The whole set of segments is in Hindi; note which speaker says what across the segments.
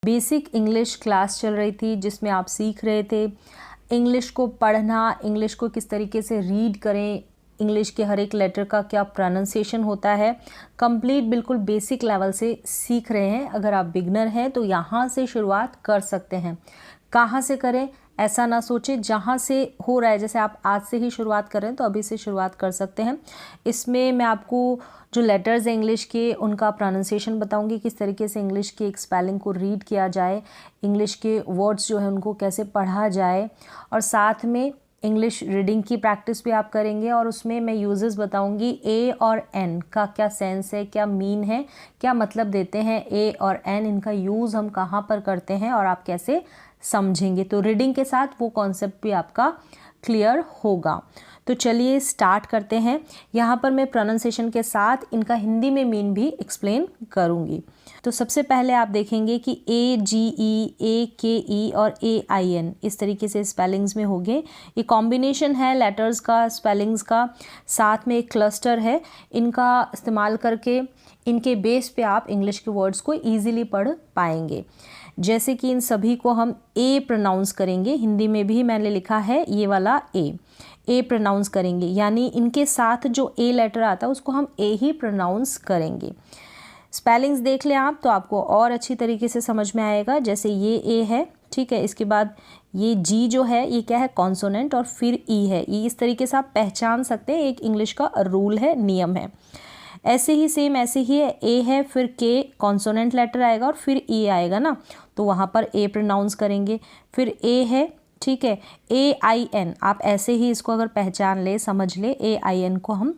Speaker 1: बेसिक इंग्लिश क्लास चल रही थी जिसमें आप सीख रहे थे इंग्लिश को पढ़ना, इंग्लिश को किस तरीके से रीड करें, इंग्लिश के हर एक लेटर का क्या प्रोनाउंसिएशन होता है। कंप्लीट बिल्कुल बेसिक लेवल से सीख रहे हैं। अगर आप बिगनर हैं तो यहाँ से शुरुआत कर सकते हैं। कहाँ से करें ऐसा ना सोचें, जहाँ से हो रहा है, जैसे आप आज से ही शुरुआत कर रहे हैं तो अभी से शुरुआत कर सकते हैं। इसमें मैं आपको जो लेटर्स हैं इंग्लिश के उनका प्रोनाउंसिएशन बताऊंगी, किस तरीके से इंग्लिश की एक स्पेलिंग को रीड किया जाए, इंग्लिश के वर्ड्स जो है उनको कैसे पढ़ा जाए, और साथ में इंग्लिश रीडिंग की प्रैक्टिस भी आप करेंगे। और उसमें मैं यूजेस बताऊंगी ए और एन का क्या सेंस है, क्या मीन है, क्या मतलब देते हैं ए और एन, इनका यूज़ हम कहाँ पर करते हैं और आप कैसे समझेंगे। तो रीडिंग के साथ वो कॉन्सेप्ट भी आपका क्लियर होगा। तो चलिए स्टार्ट करते हैं। यहाँ पर मैं प्रोनाउंसिएशन के साथ इनका हिंदी में मीन भी एक्सप्लेन करूँगी। तो सबसे पहले आप देखेंगे कि AGE, AKE और AIN इस तरीके से स्पेलिंग्स में होंगे। ये कॉम्बिनेशन है लेटर्स का, स्पेलिंग्स का, साथ में एक क्लस्टर है। इनका इस्तेमाल करके इनके बेस पे आप इंग्लिश के वर्ड्स को ईजिली पढ़ पाएंगे। जैसे कि इन सभी को हम ए प्रोनाउंस करेंगे, हिंदी में भी मैंने लिखा है ये वाला ए प्रोनाउंस करेंगे, यानी इनके साथ जो ए लेटर आता है उसको हम ए ही प्रोनाउंस करेंगे। स्पेलिंग्स देख लें आप तो आपको और अच्छी तरीके से समझ में आएगा। जैसे ये ए है, ठीक है, इसके बाद ये जी जो है ये क्या है, कॉन्सोनेंट, और फिर ई है। ये इस तरीके से आप पहचान सकते हैं, एक इंग्लिश का रूल है, नियम है। ऐसे ही सेम ऐसे ही है, ए है, फिर के कॉन्सोनेंट लेटर आएगा और फिर ई आएगा ना, तो वहाँ पर ए प्रोनाउंस करेंगे। फिर ए है, ठीक है, AIN, आप ऐसे ही इसको अगर पहचान ले, समझ ले, AIN को हम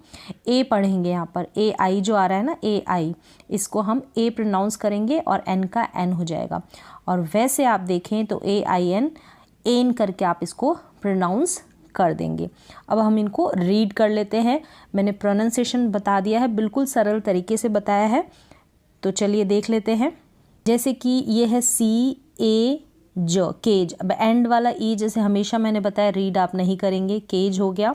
Speaker 1: ए पढ़ेंगे। यहाँ पर AI जो आ रहा है ना, AI, इसको हम ए प्रोनाउंस करेंगे और एन का एन हो जाएगा। और वैसे आप देखें तो AIN एन करके आप इसको प्रोनाउंस कर देंगे। अब हम इनको रीड कर लेते हैं। मैंने प्रोनाउंसिएशन बता दिया है, बिल्कुल सरल तरीके से बताया है। तो चलिए देख लेते हैं। जैसे कि ये है CA ज, केज। अब एंड वाला ई जैसे हमेशा मैंने बताया रीड आप नहीं करेंगे। केज हो गया,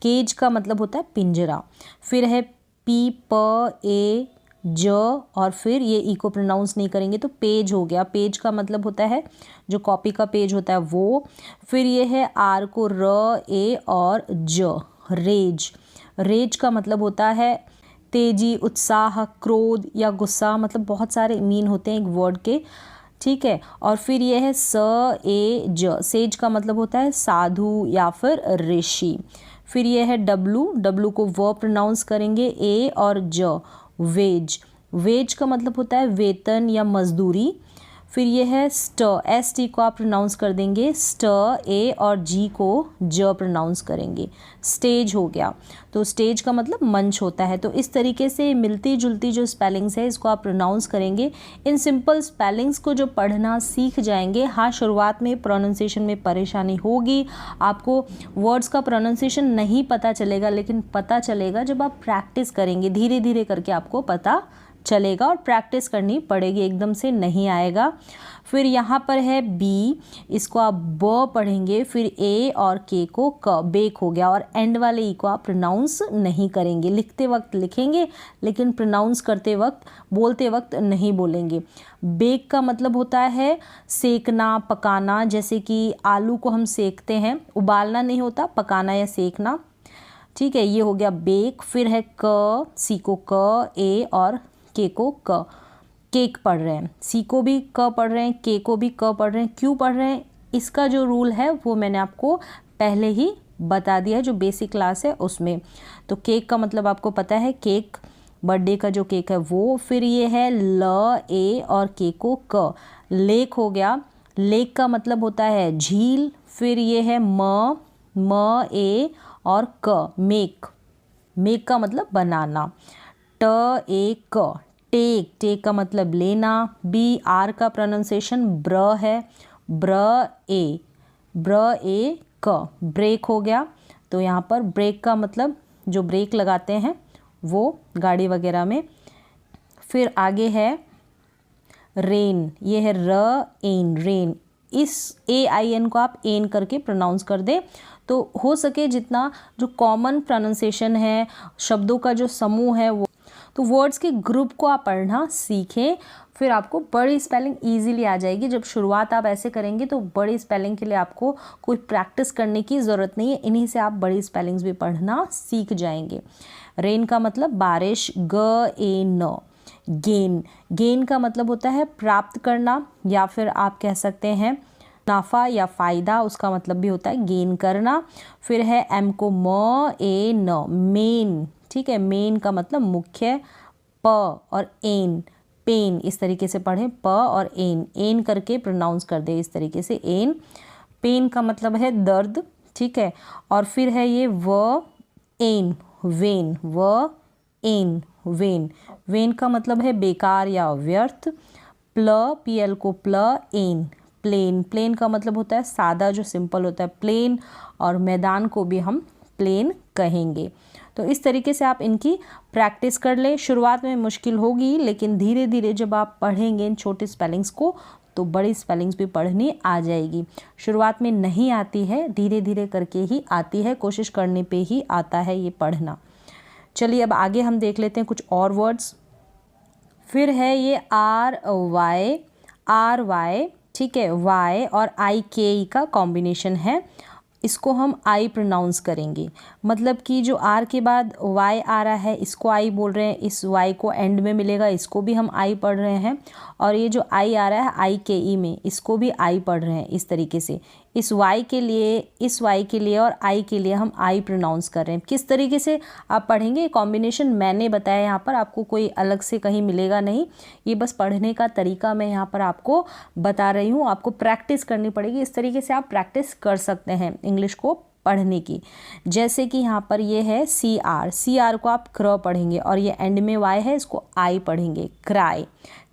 Speaker 1: केज का मतलब होता है पिंजरा। फिर है PA ज, और फिर ये ई को प्रोनाउंस नहीं करेंगे तो पेज हो गया। पेज का मतलब होता है जो कॉपी का पेज होता है वो। फिर ये है आर को र, ए और ज, रेज। रेज का मतलब होता है तेजी, उत्साह, क्रोध या गुस्सा, मतलब बहुत सारे मीन होते हैं एक वर्ड के, ठीक है। और फिर ये है सेज। सेज का मतलब होता है साधु या फिर ऋषि। फिर ये है डब्लू को व प्रोनाउंस करेंगे, ए और ज, वेज। वेज का मतलब होता है वेतन या मजदूरी। फिर ये है ST को आप प्रोनाउंस कर देंगे स्ट, ए और जी को ज प्रोनाउंस करेंगे, स्टेज हो गया। तो स्टेज का मतलब मंच होता है। तो इस तरीके से मिलती जुलती जो स्पेलिंग्स है इसको आप प्रोनाउंस करेंगे। इन सिंपल स्पेलिंग्स को जो पढ़ना सीख जाएंगे, हाँ शुरुआत में प्रोनाउंसिएशन में परेशानी होगी, आपको वर्ड्स का प्रोनाउंसिएशन नहीं पता चलेगा, लेकिन पता चलेगा जब आप प्रैक्टिस करेंगे। धीरे धीरे करके आपको पता चलेगा और प्रैक्टिस करनी पड़ेगी, एकदम से नहीं आएगा। फिर यहाँ पर है बी, इसको आप ब पढ़ेंगे। फिर ए और के को क, बेक हो गया। और एंड वाले ई को आप प्रोनाउंस नहीं करेंगे, लिखते वक्त लिखेंगे लेकिन प्रोनाउंस करते वक्त, बोलते वक्त नहीं बोलेंगे। बेक का मतलब होता है सेकना, पकाना। जैसे कि आलू को हम सेकते हैं, उबालना नहीं होता, पकाना या सेकना, ठीक है, ये हो गया बेक। फिर है क, सी को क, ए और के को क, केक पढ़ रहे हैं। सी को भी क पढ़ रहे हैं, के को भी क पढ़ रहे हैं। क्यों पढ़ रहे हैं, इसका जो रूल है वो मैंने आपको पहले ही बता दिया है, जो बेसिक क्लास है उसमें। तो केक का मतलब आपको पता है, केक, बर्थडे का जो केक है वो। फिर ये है ल, ए और के को क, लेक हो गया। लेक का मतलब होता है झील। फिर ये है म, ए और क, मेक। मेक का मतलब बनाना। ट, ए, क, टेक। टेक का मतलब लेना। बी, आर का प्रोनाउंसिएशन ब्र है, ब्र ए क, ब्रेक हो गया। तो यहाँ पर ब्रेक का मतलब जो ब्रेक लगाते हैं वो गाड़ी वगैरह में। फिर आगे है रेन, ये है र, एन, रेन। इस AIN को आप एन करके प्रोनाउंस कर दें तो हो सके जितना जो कॉमन प्रोनाउंसिएशन है, शब्दों का जो समूह है वो, तो वर्ड्स के ग्रुप को आप पढ़ना सीखें। फिर आपको बड़ी स्पेलिंग इजीली आ जाएगी। जब शुरुआत आप ऐसे करेंगे तो बड़ी स्पेलिंग के लिए आपको कोई प्रैक्टिस करने की ज़रूरत नहीं है, इन्हीं से आप बड़ी स्पेलिंग्स भी पढ़ना सीख जाएंगे। रेन का मतलब बारिश, ग ए न। गेन, गेन का मतलब होता है प्राप्त करना, या फिर आप कह सकते हैं मुनाफा या फ़ायदा, उसका मतलब भी होता है गेन करना। फिर है एम को म ए न, मेन, ठीक है। मेन का मतलब मुख्य, प और एन, पेन, इस तरीके से पढ़ें, प और एन करके प्रोनाउंस कर दे इस तरीके से, एन। पेन का मतलब है दर्द, ठीक है। और फिर है ये व एन, वेन, व एन, वेन। वेन का मतलब है बेकार या व्यर्थ। प्ल, पी एल को प्ल, एन, प्लेन। प्लेन का मतलब होता है सादा, जो सिंपल होता है, प्लेन। और मैदान को भी हम प्लेन कहेंगे। तो इस तरीके से आप इनकी प्रैक्टिस कर लें। शुरुआत में मुश्किल होगी, लेकिन धीरे धीरे जब आप पढ़ेंगे इन छोटे स्पेलिंग्स को तो बड़ी स्पेलिंग्स भी पढ़नी आ जाएगी। शुरुआत में नहीं आती है, धीरे धीरे करके ही आती है, कोशिश करने पे ही आता है ये पढ़ना। चलिए अब आगे हम देख लेते हैं कुछ और वर्ड्स। फिर है ये आर वाई, ठीक है। वाई और आई के ई का कॉम्बिनेशन है, इसको हम आई प्रोनाउंस करेंगे। मतलब कि जो आर के बाद वाई आ रहा है इसको आई बोल रहे हैं, इस वाई को एंड में मिलेगा, इसको भी हम आई पढ़ रहे हैं। और ये जो आई आ रहा है आई के ई में, इसको भी आई पढ़ रहे हैं इस तरीके से। इस वाई के लिए, इस वाई के लिए और आई के लिए हम आई प्रोनाउंस कर रहे हैं। किस तरीके से आप पढ़ेंगे, कॉम्बिनेशन मैंने बताया यहाँ पर, आपको कोई अलग से कहीं मिलेगा नहीं। ये बस पढ़ने का तरीका मैं यहाँ पर आपको बता रही हूँ, आपको प्रैक्टिस करनी पड़ेगी। इस तरीके से आप प्रैक्टिस कर सकते हैं इंग्लिश को पढ़ने की। जैसे कि यहाँ पर ये है सी आर को आप क्र पढ़ेंगे, और ये एंड में वाई है, इसको आई पढ़ेंगे, क्राई।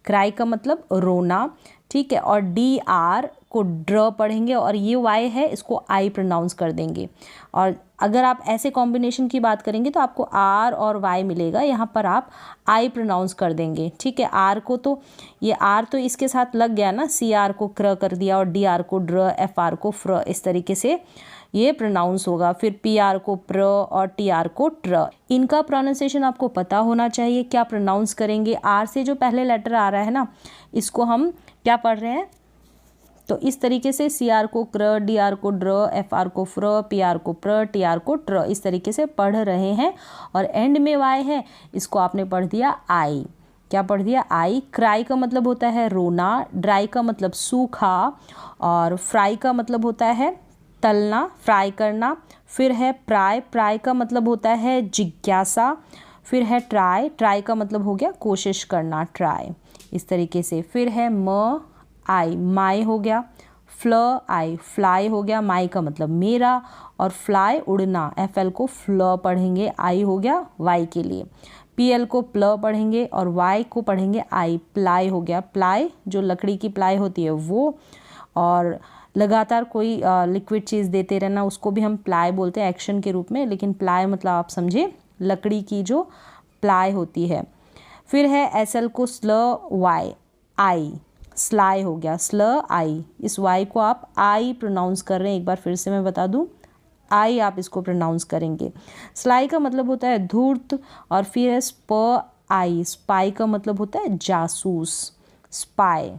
Speaker 1: क्राई का मतलब रोना, ठीक है। और डी आर को ड्र पढ़ेंगे, और ये वाई है, इसको आई प्रोनाउंस कर देंगे। और अगर आप ऐसे कॉम्बिनेशन की बात करेंगे तो आपको आर और वाई मिलेगा, यहाँ पर आप आई प्रोनाउंस कर देंगे, ठीक है। आर को तो, ये आर तो इसके साथ लग गया ना, सी आर को क्र कर दिया, और डी आर को ड्र, एफ आर को फ्र, इस तरीके से ये प्रोनाउंस होगा। फिर पी आर को प्र और टी आर को ट्र। इनका प्रोनाउंसिएशन आपको पता होना चाहिए, क्या प्रोनाउंस करेंगे। आर से जो पहले लेटर आ रहा है ना, इसको हम क्या पढ़ रहे हैं, तो इस तरीके से सी आर को क्र, डी आर को ड्र, एफ आर को फ्र, पी आर को प्र, टी आर को ट्र, इस तरीके से पढ़ रहे हैं। और एंड में वाई है, इसको आपने पढ़ दिया आई। क्या पढ़ दिया, आई। क्राई का मतलब होता है रोना, ड्राई का मतलब सूखा, और फ्राई का मतलब होता है तलना, फ्राई करना। फिर है प्राय का मतलब होता है जिज्ञासा। फिर है ट्राई का मतलब हो गया कोशिश करना, ट्राई, इस तरीके से। फिर है म आई, माई हो गया। आई, फ्लाई हो गया, माई का मतलब मेरा। और फ्लाई उड़ना, एफ एल को फ्ल पढ़ेंगे, आई हो गया वाई के लिए। पी एल को प्ल पढ़ेंगे, और वाई को पढ़ेंगे आई, प्लाई हो गया। प्लाई जो लकड़ी की प्लाई होती है वो, और लगातार कोई लिक्विड चीज़ देते रहना, उसको भी हम प्लाई बोलते हैं एक्शन के रूप में, लेकिन प्लाई मतलब आप समझे लकड़ी की जो प्लाई होती है। फिर है एस एल को स्ल वाई, आई, स्लाई हो गया, स्ल आई। इस वाई को आप आई प्रोनाउंस कर रहे हैं, एक बार फिर से मैं बता दूं, आई आप इसको प्रोनाउंस करेंगे। स्लाई का मतलब होता है धूर्त। और फिर है स्प आई, स्पाई का मतलब होता है जासूस, स्पाई।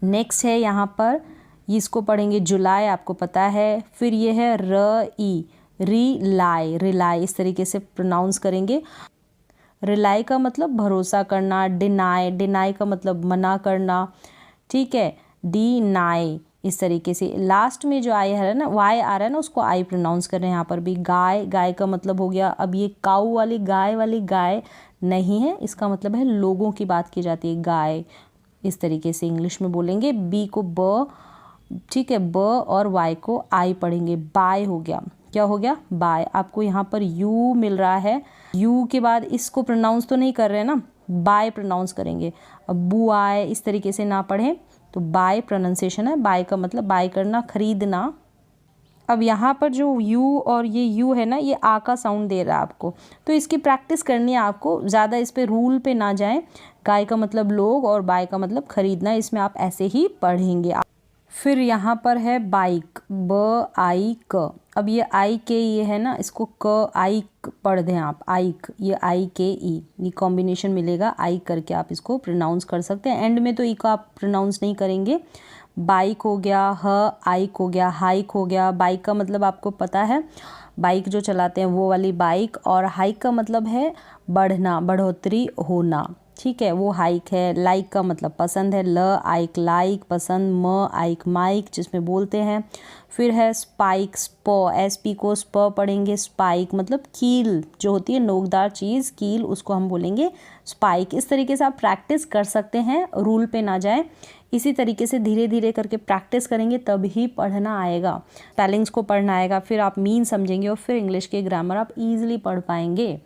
Speaker 1: नेक्स्ट है यहाँ पर, इसको पढ़ेंगे जुलाई, आपको पता है। फिर ये है रिलाई, इस तरीके से प्रोनाउंस करेंगे। रिलाई का मतलब भरोसा करना। डिनाई का मतलब मना करना, ठीक है। डिनाई, इस तरीके से। लास्ट में जो आई है ना, वाई आ रहा है ना, उसको आई प्रोनाउंस कर रहे हैं यहाँ पर भी। गाय का मतलब हो गया, अब ये काऊ वाली गाय नहीं है, इसका मतलब है लोगों की बात की जाती है, गाय, इस तरीके से इंग्लिश में बोलेंगे। बी को ब, ठीक है, ब और वाई को आई पढ़ेंगे, बाय हो गया। क्या हो गया, बाय। आपको यहाँ पर यू मिल रहा है, यू के बाद इसको प्रोनाउंस तो नहीं कर रहे हैं ना, बाय प्रोनाउंस करेंगे। अब बुआई इस तरीके से ना पढ़ें, तो बाय प्रोनाउंसिएशन है। बाय का मतलब बाय करना, खरीदना। अब यहाँ पर जो यू और ये यू है ना, ये आ का साउंड दे रहा है आपको, तो इसकी प्रैक्टिस करनी है आपको, ज़्यादा इस पे रूल पे ना जाएं। गाय का मतलब लोग और बाय का मतलब खरीदना, इसमें आप ऐसे ही पढ़ेंगे। फिर यहाँ पर है बाइक, ब आई क, अब ये आई के ये है ना, इसको क आई पढ़ दें आप, आइक, ये आई के ई, ये कॉम्बिनेशन मिलेगा, आई करके आप इसको प्रोनाउंस कर सकते हैं। एंड में तो ई को आप प्रोनाउंस नहीं करेंगे। बाइक हो गया, ह आइक हो गया, हाइक हो गया। बाइक का मतलब आपको पता है, बाइक जो चलाते हैं वो वाली बाइक, और हाइक का मतलब है बढ़ना, बढ़ोतरी होना, ठीक है, वो हाइक है। लाइक का मतलब पसंद है, ल आइक लाइक पसंद, म आइक माइक जिसमें बोलते हैं। फिर है स्पाइक, स्प, एस पी को स्प पढ़ेंगे, स्पाइक मतलब कील जो होती है, नोकदार चीज़, कील, उसको हम बोलेंगे स्पाइक। इस तरीके से आप प्रैक्टिस कर सकते हैं, रूल पे ना जाए। इसी तरीके से धीरे धीरे करके प्रैक्टिस करेंगे तभी पढ़ना आएगा, स्पेलिंग्स को पढ़ना आएगा, फिर आप मीन समझेंगे और फिर इंग्लिश के ग्रामर आप ईजिली पढ़ पाएंगे।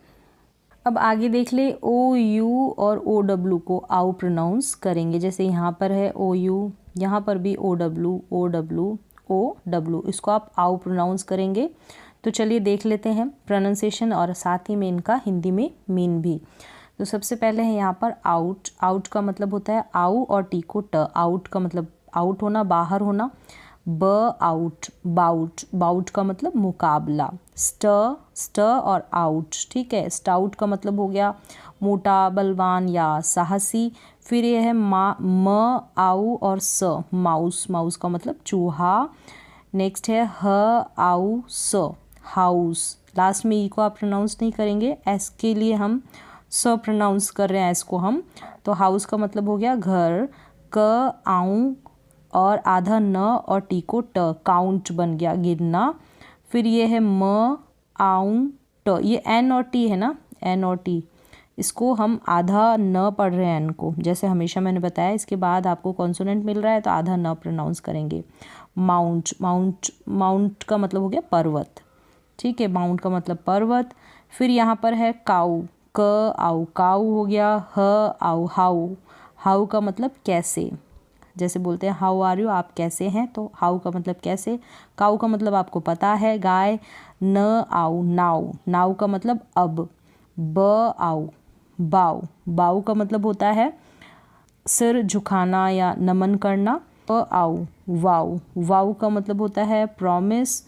Speaker 1: अब आगे देख ले, ओ यू और ओ डब्ल्यू को आउ प्रोनाउंस करेंगे। जैसे यहाँ पर है ओ यू, यहाँ पर भी O W, O W, O W, इसको आप आउ प्रोनाउंस करेंगे। तो चलिए देख लेते हैं प्रोनाउंसिएशन और साथ ही में इनका हिंदी में मीन भी। तो सबसे पहले है यहाँ पर आउट। आउट का मतलब होता है आउ और टी को ट। आउट का मतलब आउट होना, बाहर होना। ब आउट, बाउट, बाउट का मतलब मुकाबला। स्ट, स्ट और आउट, ठीक है। स्टाउट का मतलब हो गया मोटा, बलवान या साहसी। फिर ये है म आउ और स, माउस, माउस का मतलब चूहा। नेक्स्ट है ह आउ स, हाउस। लास्ट में ई को आप प्रोनाउंस नहीं करेंगे, एस के लिए हम स प्रोनाउंस कर रहे हैं एस को हम। तो हाउस का मतलब हो गया घर। क आऊँ और आधा न और टी को ट, काउंट बन गया, गिनना। फिर ये है म आऊँ ट, ये एन और टी है ना, एन और टी, इसको हम आधा न पढ़ रहे हैं एन को, जैसे हमेशा मैंने बताया। इसके बाद आपको कॉन्सोनेंट मिल रहा है तो आधा न प्रोनाउंस करेंगे। माउंट, माउंट, माउंट का मतलब हो गया पर्वत, ठीक है, माउंट का मतलब पर्वत। फिर यहाँ पर है काऊ, क आऊ, काऊ हो गया। ह आऊ, हाउ, हाउ का मतलब कैसे, जैसे बोलते हैं हाउ आर यू, आप कैसे हैं, तो हाउ का मतलब कैसे। काऊ का मतलब आपको पता है, गाय। न आऊ, नाव, नाव का मतलब अब। ब आऊ, बाऊ, बाऊ का मतलब होता है सिर झुकाना या नमन करना। प आऊ, वाऊ, वाऊ का मतलब होता है प्रॉमिस।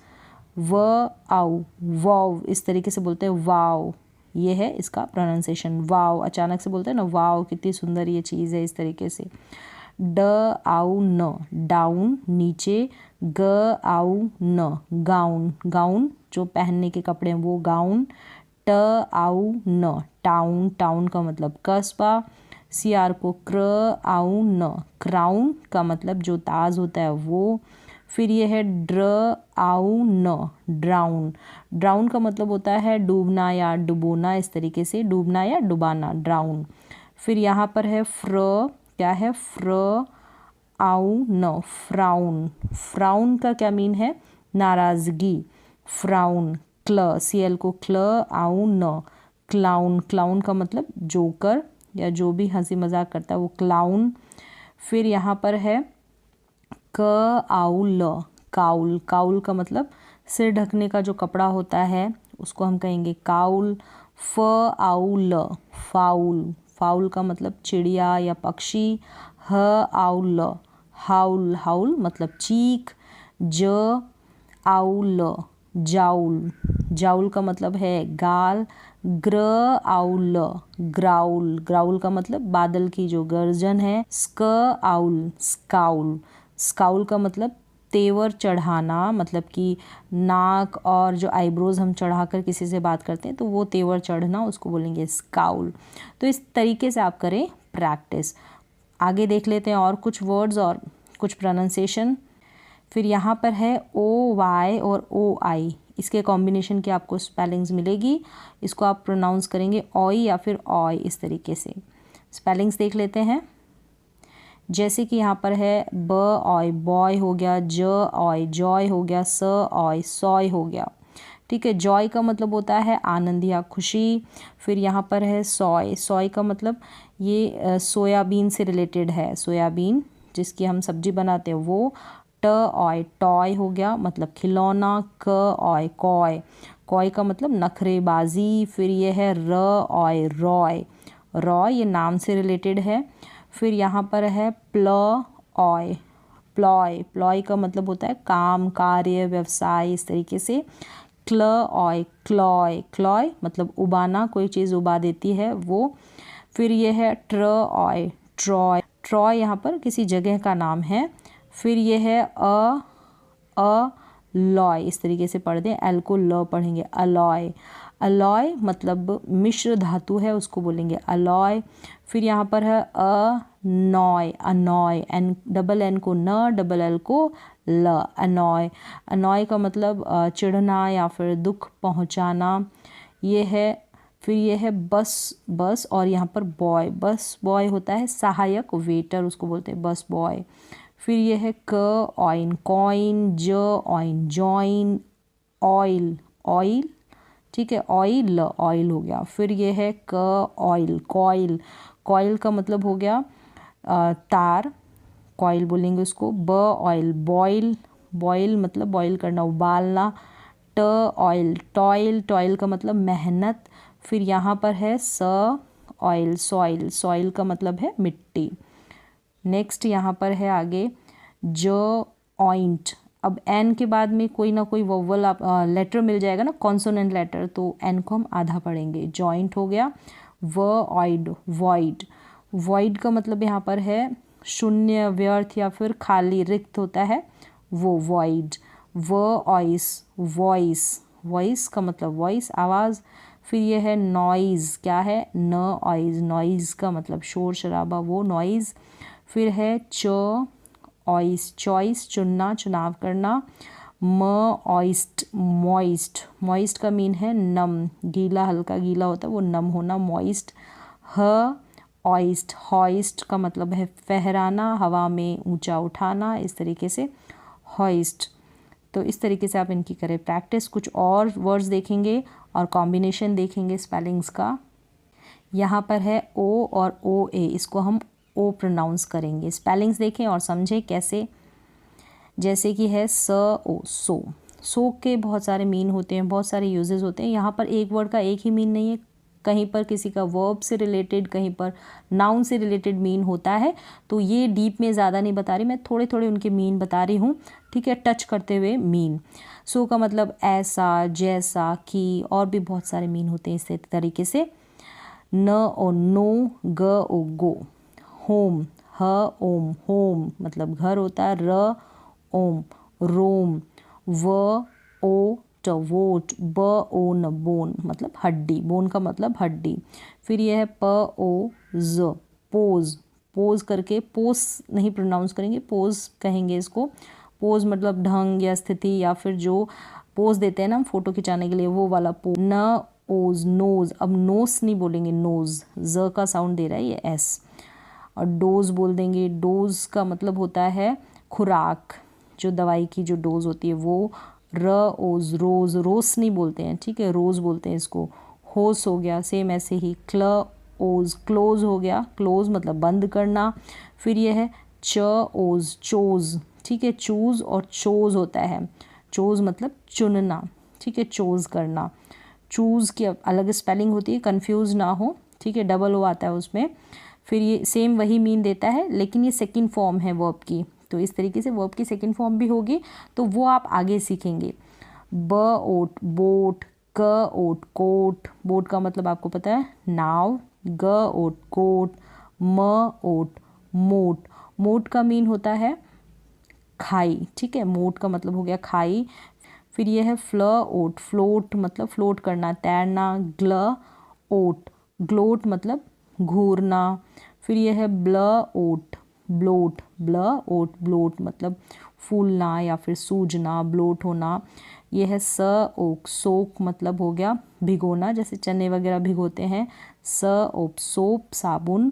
Speaker 1: व आऊ, वाव, इस तरीके से बोलते हैं वाव, ये है इसका प्रोनाउंसिएशन, वाव। अचानक से बोलते हैं ना, वाव कितनी सुंदर ये चीज़ है, इस तरीके से। ड आउ न, डाउन, नीचे। ग आउ न, गाउन, गाउन जो पहनने के कपड़े हैं वो गाउन। ट आउ न, टाउन, टाउन का मतलब कस्बा। सी आर को क्र आउ न, क्राउन का मतलब जो ताज होता है वो। फिर ये है ड्र आउ न, ड्राउन, ड्राउन का मतलब होता है डूबना या डुबोना, इस तरीके से डूबना या डुबाना, ड्राउन। फिर यहाँ पर है फ्र, क्या है, फ्र आउ न, फ्राउन, फ्राउन का क्या मीन है, नाराज़गी, फ्राउन। क्ल, सी एल को क्ल आउ न, क्लाउन, क्लाउन का मतलब जोकर या जो भी हंसी मजाक करता है वो क्लाउन। फिर यहाँ पर है क आउ ल, काउल, काउल का मतलब सिर ढकने का जो कपड़ा होता है उसको हम कहेंगे काउल। फ आउ ल, फाउल, फाउल का मतलब चिड़िया या पक्षी। ह आउ ल, हाउल, हाउल मतलब चीख। ज आउ ल, जाउल, जाउल का मतलब है गाल। ग्र आउल, ग्राउल, ग्राउल का मतलब बादल की जो गर्जन है। स्क आउल, स्काउल, स्काउल का मतलब तेवर चढ़ाना, मतलब कि नाक और जो आईब्रोज हम चढ़ाकर किसी से बात करते हैं तो वो तेवर चढ़ना, उसको बोलेंगे स्काउल। तो इस तरीके से आप करें प्रैक्टिस। आगे देख लेते हैं और कुछ वर्ड्स और कुछ प्रोनाउंसिएशन। फिर यहाँ पर है ओ वाई और ओ आई, इसके कॉम्बिनेशन की आपको स्पेलिंग्स मिलेगी। इसको आप प्रोनाउंस करेंगे ऑय या फिर ऑय, इस तरीके से। स्पेलिंग्स देख लेते हैं। जैसे कि यहाँ पर है ब ऑय, बॉय हो गया। ज ऑय, जॉय हो गया। स ऑय, सॉय हो गया, ठीक है। जॉय का मतलब होता है आनंद या खुशी। फिर यहाँ पर है सॉय, सॉय का मतलब ये सोयाबीन से रिलेटेड है, सोयाबीन जिसकी हम सब्जी बनाते हैं वो। ट ऑय, टॉय हो गया, मतलब खिलौना। क ऑय, कॉय, कॉय का मतलब नखरेबाजी। फिर ये है र ऑय, रॉय, रॉय ये नाम से रिलेटेड है। फिर यहाँ पर है प्ल ऑय, प्लॉय, प्लॉय का मतलब होता है काम, कार्य, व्यवसाय, इस तरीके से। क्लॉय, क्लॉय, क्लॉय मतलब उबाना, कोई चीज़ उबा देती है वो। फिर ये है ट्रॉय, ट्रॉय, ट्रॉय यहाँ पर किसी जगह का नाम है। फिर ये है लॉय, इस तरीके से पढ़ दें, एल को ल पढ़ेंगे, अलॉय, अलॉय मतलब मिश्र धातु है उसको बोलेंगे अलॉय। फिर यहाँ पर है annoy, annoy, N double N को न, डबल एल को ल, अनॉय, अनॉय का मतलब चिढ़ना या फिर दुख पहुँचाना, ये है। फिर ये है बस, बस और यहाँ पर बॉय, बस बॉय होता है सहायक, वेटर, उसको बोलते हैं बस बॉय। फिर ये है क ऑइन, कॉइन, ज ऑइन, जॉइन, ऑयल, ऑयल, ठीक है, ऑयल, ऑयल हो गया। फिर ये है क ऑयल, कॉइल, कॉइल का मतलब हो गया तार, कॉइल बोलेंगे उसको। ब ऑयल, बॉयल, बॉयल मतलब बॉयल करना, उबालना। ट ऑयल, टॉयल, टॉयल का मतलब मेहनत। फिर यहाँ पर है स ऑयल, सॉइल, सॉइल का मतलब है मिट्टी। नेक्स्ट यहाँ पर है आगे ज ऑइंट। अब एन के बाद में कोई ना कोई वोवल आप लेटर मिल जाएगा ना, कॉन्सोनेंट लेटर, तो एन को हम आधा पढ़ेंगे। जॉइंट हो गया। व ऑइड, वॉइड, वॉइड का मतलब यहाँ पर है शून्य, व्यर्थ या फिर खाली, रिक्त होता है वो, वॉइड। व ऑइस, वॉइस, वॉइस का मतलब वॉइस, आवाज़। फिर ये है नॉइज़, क्या है, न ऑइज, नॉइज़ का मतलब शोर शराबा, वो नॉइज़। फिर है च ऑइस, चॉइस, चुनना, चुनाव करना। म ऑइस्ट, मॉइस्ट, मॉइस्ट का मीन है नम, गीला, हल्का गीला होता है वो, नम होना, मॉइस्ट। ह ऑइस्ट, हॉइस्ट का मतलब है फहराना, हवा में ऊंचा उठाना, इस तरीके से हॉइस्ट। तो इस तरीके से आप इनकी करें प्रैक्टिस। कुछ और वर्ड्स देखेंगे और कॉम्बिनेशन देखेंगे स्पेलिंग्स का। यहाँ पर है ओ और ओ ए, इसको हम ओ प्रोनाउंस करेंगे। स्पेलिंग्स देखें और समझें कैसे। जैसे कि है स ओ, सो, सो के बहुत सारे मीन होते हैं, बहुत सारे यूजेस होते हैं। यहाँ पर एक वर्ड का एक ही मीन नहीं है, कहीं पर किसी का वर्ब से रिलेटेड, कहीं पर नाउन से रिलेटेड मीन होता है। तो ये डीप में ज़्यादा नहीं बता रही मैं, थोड़े थोड़े उनके मीन बता रही हूँ, ठीक है, टच करते हुए मीन। सो का मतलब ऐसा, जैसा, कि, और भी बहुत सारे मीन होते हैं इस तरीके से। न ओ नो, ग ओ गो। होम, ह ओम, होम मतलब घर होता है, र ओम, रोम। व ओ ट, वोट। ब ओ न, बोन मतलब हड्डी, बोन का मतलब हड्डी। फिर यह है प ओ ज, पोज, पोज करके, पोज नहीं प्रोनाउंस करेंगे, पोज कहेंगे इसको। पोज मतलब ढंग या स्थिति, या फिर जो पोज देते हैं ना हम फोटो खिंचाने के लिए, वो वाला पोज। न ओज, नोज, अब नोस नहीं बोलेंगे, नोज, ज का साउंड दे रहा है ये एस। और डोज बोल देंगे, डोज का मतलब होता है खुराक, जो दवाई की जो डोज होती है वो। र ओज, रोज, रोज नहीं बोलते हैं, ठीक है, रोज बोलते हैं इसको। होस हो गया, सेम ऐसे ही। क्ल ओज, क्लोज हो गया, क्लोज मतलब बंद करना। फिर ये है च ओज, चोज, ठीक है, चूज और चोज होता है। चोज मतलब चुनना, ठीक है, चोज करना। चूज की अलग स्पेलिंग होती है, कंफ्यूज ना हो, ठीक है, डबल ओ आता है उसमें। फिर ये सेम वही मीन देता है, लेकिन ये सेकंड फॉर्म है वर्ब की, तो इस तरीके से वर्ब की सेकंड फॉर्म भी होगी, तो वो आप आगे सीखेंगे। ब ओट, बोट। क ओट, कोट, बोट का मतलब आपको पता है नाव। ग ओट, कोट। म ओट, मोट, मोट का मीन होता है खाई, ठीक है, मोट का मतलब हो गया खाई। फिर ये है फ्ल ओट, फ्लोट मतलब फ्लोट करना, तैरना। ग्ल ओट, ग्लोट मतलब घूरना। फिर ये है ब्ल ओट, ब्लोट, ब्ल ओट, ब्लोट मतलब फूलना या फिर सूजना, ब्लोट होना। ये है स ओक, सोक मतलब हो गया भिगोना, जैसे चने वगैरह भिगोते हैं। स ओप, सोप, साबुन।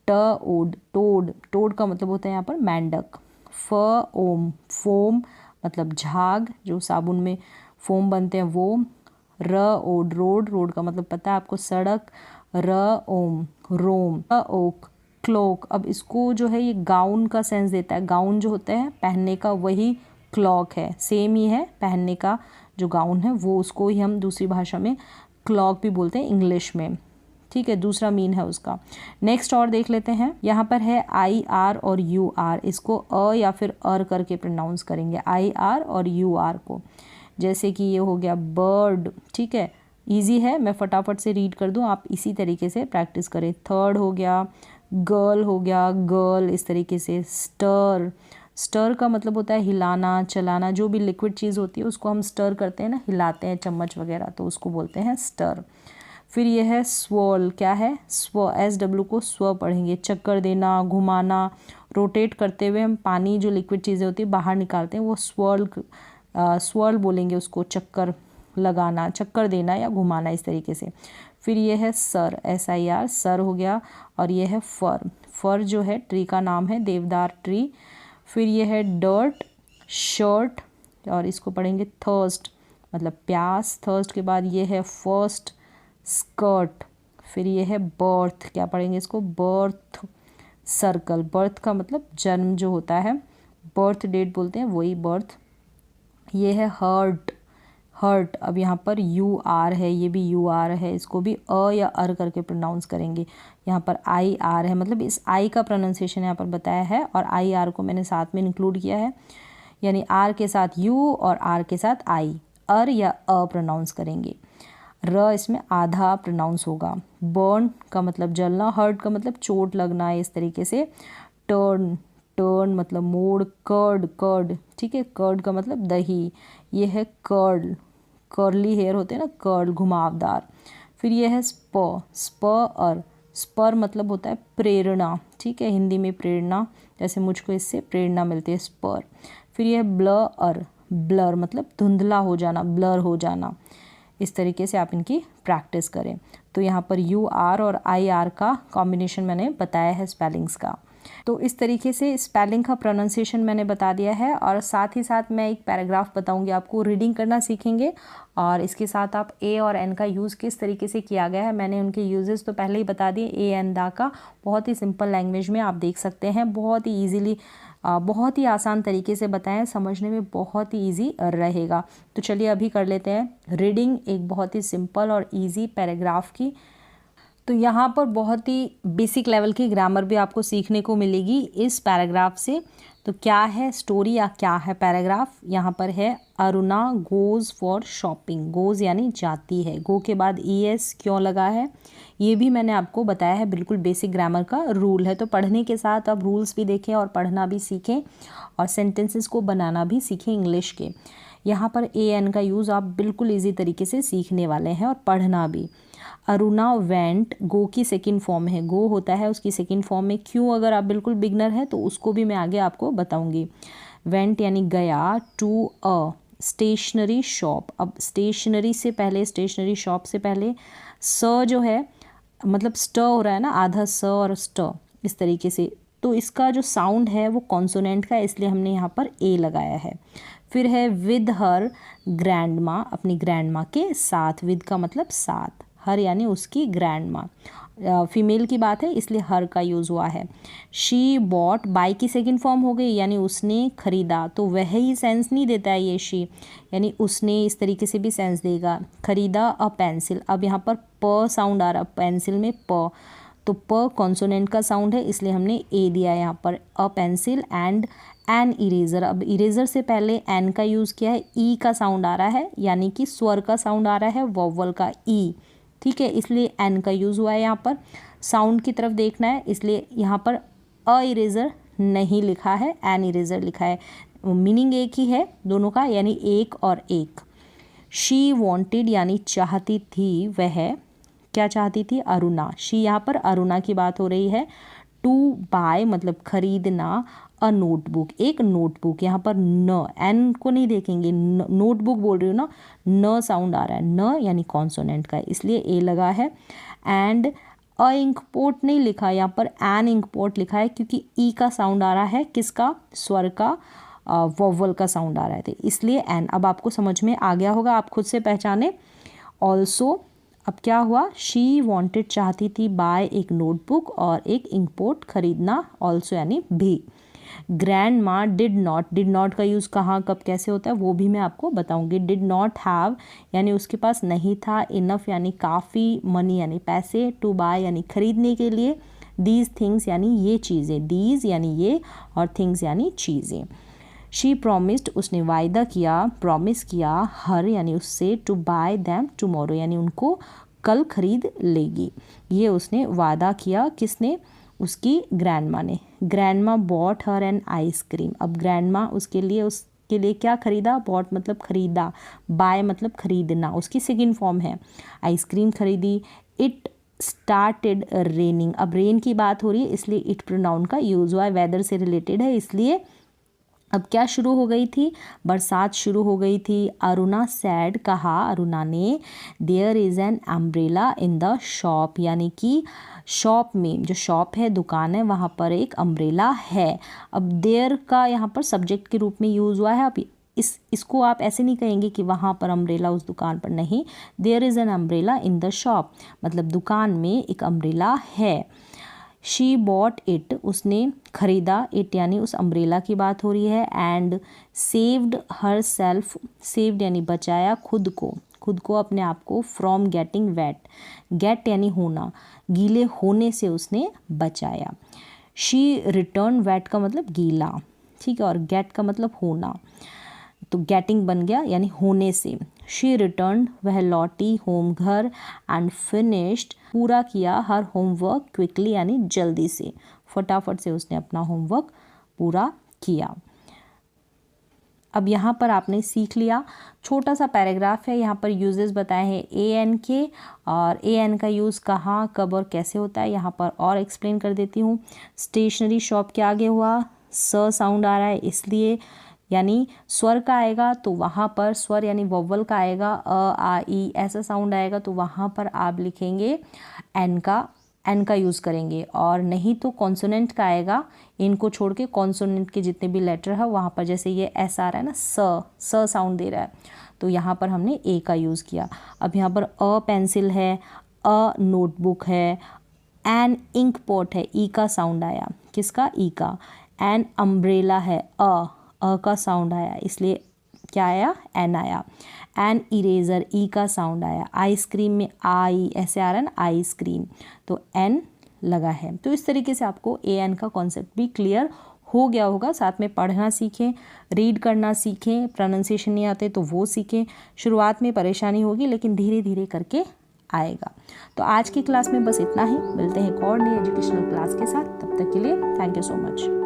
Speaker 1: ट ओड, टोड, टोड का मतलब होता है यहाँ पर मेंढक। फ ओम, फोम मतलब झाग, जो साबुन में फोम बनते हैं वो। र ओड, रोड, रोड का मतलब पता है आपको सड़क। र ओम, रोम। ओक, क्लोक, अब इसको जो है ये गाउन का सेंस देता है, गाउन जो होता है पहनने का वही क्लॉक है, सेम ही है पहनने का जो गाउन है वो, उसको ही हम दूसरी भाषा में क्लॉक भी बोलते हैं इंग्लिश में, ठीक है, दूसरा मीन है उसका। नेक्स्ट और देख लेते हैं, यहाँ पर है आई आर और यू आर, इसको अ या फिर अर करके प्रोनाउंस करेंगे, आई आर और यू आर को। जैसे कि ये हो गया बर्ड, ठीक है, इजी है, मैं फटाफट से रीड कर दूं, आप इसी तरीके से प्रैक्टिस करें। थर्ड हो गया गर्ल, हो गया गर्ल, इस तरीके से। स्टर, स्टर का मतलब होता है हिलाना, चलाना, जो भी लिक्विड चीज़ होती है उसको हम स्टर करते हैं ना, हिलाते हैं चम्मच वगैरह, तो उसको बोलते हैं स्टर। फिर ये है स्वॉल, क्या है, स्व, एस डब्ल्यू को स्व पढ़ेंगे, चक्कर देना, घुमाना, रोटेट करते हुए हम पानी जो लिक्विड चीज़ें होती है बाहर निकालते हैं, वो स्वॉल, स्वॉल बोलेंगे उसको, चक्कर लगाना, चक्कर देना या घुमाना, इस तरीके से। फिर ये है sir, S I R, sir हो गया। और ये है फर, फर जो है ट्री का नाम है, देवदार ट्री। फिर ये है डर्ट, शर्ट, और इसको पढ़ेंगे थर्स्ट, मतलब प्यास, थर्स्ट के बाद ये है फर्स्ट, स्कर्ट। फिर ये है बर्थ, क्या पढ़ेंगे इसको, बर्थ, सर्कल, बर्थ का मतलब जन्म जो होता है, बर्थ डेट बोलते हैं, वही बर्थ। ये है हर्ट, हर्ट, अब यहाँ पर यू आर है, ये भी यू आर है, इसको भी अ या अर करके प्रोनाउंस करेंगे। यहाँ पर आई आर है, मतलब इस आई का प्रोनाउंसिएशन यहाँ पर बताया है, और आई आर को मैंने साथ में इंक्लूड किया है, यानी आर के साथ यू और आर के साथ आई, अर या अ प्रोनाउंस करेंगे। र इसमें आधा प्रोनाउंस होगा। बर्न का मतलब जलना, हर्ट का मतलब चोट लगना, इस तरीके से। टर्न, टर्न मतलब मोड़। कर्ड, कर्ड, ठीक है, कर्ड का मतलब दही। ये है कर्ल, कर्ली हेयर होते हैं ना, कर्ल, घुमावदार। फिर ये है स्प, स्पर, स्पर मतलब होता है प्रेरणा, ठीक है, हिंदी में प्रेरणा, जैसे मुझको इससे प्रेरणा मिलती है, स्पर। फिर यह ब्लर, ब्लर मतलब धुंधला हो जाना, ब्लर हो जाना। इस तरीके से आप इनकी प्रैक्टिस करें। तो यहाँ पर यू आर और आई आर का कॉम्बिनेशन मैंने बताया है स्पेलिंग्स का। तो इस तरीके से स्पेलिंग का प्रोनाउंसिएशन मैंने बता दिया है, और साथ ही साथ मैं एक पैराग्राफ बताऊंगी आपको, रीडिंग करना सीखेंगे, और इसके साथ आप ए और एन का यूज़ किस तरीके से किया गया है, मैंने उनके यूजेस तो पहले ही बता दिए। ए एन दा का बहुत ही सिंपल लैंग्वेज में आप देख सकते हैं, बहुत ही ईजिली, बहुत ही आसान तरीके से बताएं, समझने में बहुत ही ईजी रहेगा। तो चलिए अभी कर लेते हैं रीडिंग एक बहुत ही सिंपल और ईजी पैराग्राफ की। तो यहाँ पर बहुत ही बेसिक लेवल की ग्रामर भी आपको सीखने को मिलेगी इस पैराग्राफ से। तो क्या है स्टोरी या क्या है पैराग्राफ, यहाँ पर है Aruna goes for shopping, goes यानी जाती है, गो के बाद ES क्यों लगा है ये भी मैंने आपको बताया है, बिल्कुल बेसिक ग्रामर का रूल है। तो पढ़ने के साथ आप रूल्स भी देखें और पढ़ना भी सीखें, और सेंटेंसेस को बनाना भी सीखें इंग्लिश के। यहाँ पर AN का यूज़ आप बिल्कुल ईजी तरीके से सीखने वाले हैं और पढ़ना भी। अरुणा वेंट, गो की सेकंड फॉर्म है, गो होता है उसकी सेकंड फॉर्म में, क्यों अगर आप बिल्कुल बिगनर हैं तो उसको भी मैं आगे आपको बताऊंगी। वेंट यानी गया, टू अ स्टेशनरी शॉप, अब स्टेशनरी से पहले, स्टेशनरी शॉप से पहले स जो है, मतलब स्ट हो रहा है ना, आधा स और स्ट, इस तरीके से, तो इसका जो साउंड है वो कॉन्सोनेंट का है, इसलिए हमने यहाँ पर ए लगाया है। फिर है विद हर ग्रैंड माँ, अपनी ग्रैंड माँ के साथ, विद का मतलब साथ, हर यानी उसकी ग्रैंड माँ, फीमेल की बात है इसलिए हर का यूज़ हुआ है। शी बॉट, बाई की सेकंड फॉर्म हो गई, यानी उसने खरीदा, तो वह ही सेंस नहीं देता है ये शी, यानी उसने इस तरीके से भी सेंस देगा। खरीदा अ पेंसिल, अब यहाँ पर प साउंड आ रहा, पेंसिल में प, तो प कॉन्सोनेंट का साउंड है इसलिए हमने ए दिया है यहाँ पर। A pencil and an eraser, अब इरेजर से पहले एन का यूज़ किया है, ई का साउंड आ रहा है, यानी कि स्वर का साउंड आ रहा है, वोवल का ई, ठीक है, इसलिए एन का यूज़ हुआ है। यहाँ पर साउंड की तरफ देखना है, इसलिए यहाँ पर अ इरेजर नहीं लिखा है, एन इरेजर लिखा है, मीनिंग एक ही है दोनों का, यानी एक और एक। शी वॉन्टेड यानी चाहती थी, वह क्या चाहती थी, अरुणा, शी यहाँ पर अरुणा की बात हो रही है। टू बाय मतलब खरीदना, अ नोटबुक, एक नोटबुक, यहाँ पर न, एन को नहीं देखेंगे, नोटबुक बोल रही हूँ ना, न साउंड आ रहा है, न यानी कॉन्सोनेंट का, इसलिए ए लगा है। एंड अ इंकपोर्ट नहीं लिखा, यहाँ पर एन इंकपोर्ट लिखा है, क्योंकि ई का साउंड आ रहा है, किसका, स्वर का, वोवल का साउंड आ रहा है, इसलिए एन। अब आपको समझ में आ गया होगा, आप खुद से पहचाने। ऑल्सो, अब क्या हुआ, शी वॉन्टेड चाहती थी, बाय एक नोटबुक और एक इंकपोर्ट खरीदना, ऑल्सो यानी भी। ग्रैंड माँ डिड नॉट का यूज़ कहाँ कब कैसे होता है वो भी मैं आपको बताऊंगी। डिड नॉट हैव यानी उसके पास नहीं था, इनफ यानी काफ़ी, मनी यानी पैसे, टू बाय यानी खरीदने के लिए, दीज थिंग्स यानी ये चीज़ें, दीज यानी ये और थिंग्स यानी चीज़ें। शी प्रोमिस्ड उसने वायदा किया, प्रॉमिस किया, हर यानी उससे, टू बाय दैम टुमारो यानी उनको कल खरीद लेगी। ये उसने वादा किया, किसने, उसकी ग्रैंडमा ने। Grandma bought her an ice cream. अब ग्रैंडमा उसके लिए क्या खरीदा, बॉट मतलब खरीदा, बाय मतलब खरीदना, उसकी सेकंड फॉर्म है, आइसक्रीम खरीदी। इट स्टार्टेड रेनिंग, अब रेन की बात हो रही है इसलिए इट प्रोनाउन का यूज़ हुआ है, वेदर से रिलेटेड है इसलिए अब क्या शुरू हो गई थी, बरसात शुरू हो गई थी। अरुणा सैड कहा, अरुणा ने, there is an umbrella in the shop यानी कि शॉप में, जो शॉप है दुकान है वहाँ पर एक अम्ब्रेला है। अब देयर का यहाँ पर सब्जेक्ट के रूप में यूज़ हुआ है। अब इसको आप ऐसे नहीं कहेंगे कि वहाँ पर अम्ब्रेला उस दुकान पर, नहीं, there is an umbrella in the shop मतलब दुकान में एक अम्ब्रेला है। शी बॉट इट उसने खरीदा, इट यानी उस अम्ब्रेला की बात हो रही है। And saved her self, saved यानी बचाया खुद को अपने आप को, फ्रॉम गेटिंग वेट, गेट यानी होना, गीले होने से उसने बचाया। शी रिटर्न, वेट का मतलब गीला, ठीक है, और गेट का मतलब होना, तो गेटिंग बन गया यानी होने से। शी रिटर्न वह लौटी, होम घर, एंड फिनिश्ड पूरा किया, हर होमवर्क क्विकली यानी जल्दी से, फटाफट से उसने अपना होमवर्क पूरा किया। अब यहाँ पर आपने सीख लिया, छोटा सा पैराग्राफ है, यहाँ पर यूजेस बताए हैं ए एन के, और ए एन का यूज़ कहाँ कब और कैसे होता है यहाँ पर और एक्सप्लेन कर देती हूँ। स्टेशनरी शॉप के आगे हुआ स साउंड आ रहा है इसलिए, यानी स्वर का आएगा तो वहाँ पर स्वर यानी वोवल का आएगा, अ आ ई ऐसा साउंड आएगा तो वहाँ पर आप लिखेंगे एन का यूज़ करेंगे, और नहीं तो कॉन्सोनेंट का आएगा, इनको छोड़ के कॉन्सोनेंट के जितने भी लेटर है वहाँ पर, जैसे ये एस आ रहा है ना, स साउंड दे रहा है तो यहाँ पर हमने ए का यूज़ किया। अब यहाँ पर अ पेंसिल है, अ नोटबुक है, एन इंक पॉट है, ई का साउंड आया, किसका, ई का। एन अम्ब्रेला है, अ का साउंड आया इसलिए क्या आया, एन आया। एन इरेजर, ई का साउंड आया। आइसक्रीम में आई ऐसे आ रहा है ना, आइसक्रीम, तो एन लगा है। तो इस तरीके से आपको ए एन का कॉन्सेप्ट भी क्लियर हो गया होगा। साथ में पढ़ना सीखें, रीड करना सीखें, प्रोनाउंसिएशन नहीं आते तो वो सीखें। शुरुआत में परेशानी होगी लेकिन धीरे धीरे करके आएगा। तो आज की क्लास में बस इतना ही, मिलते हैं एक और नई एजुकेशनल क्लास के साथ, तब तक के लिए थैंक यू सो मच।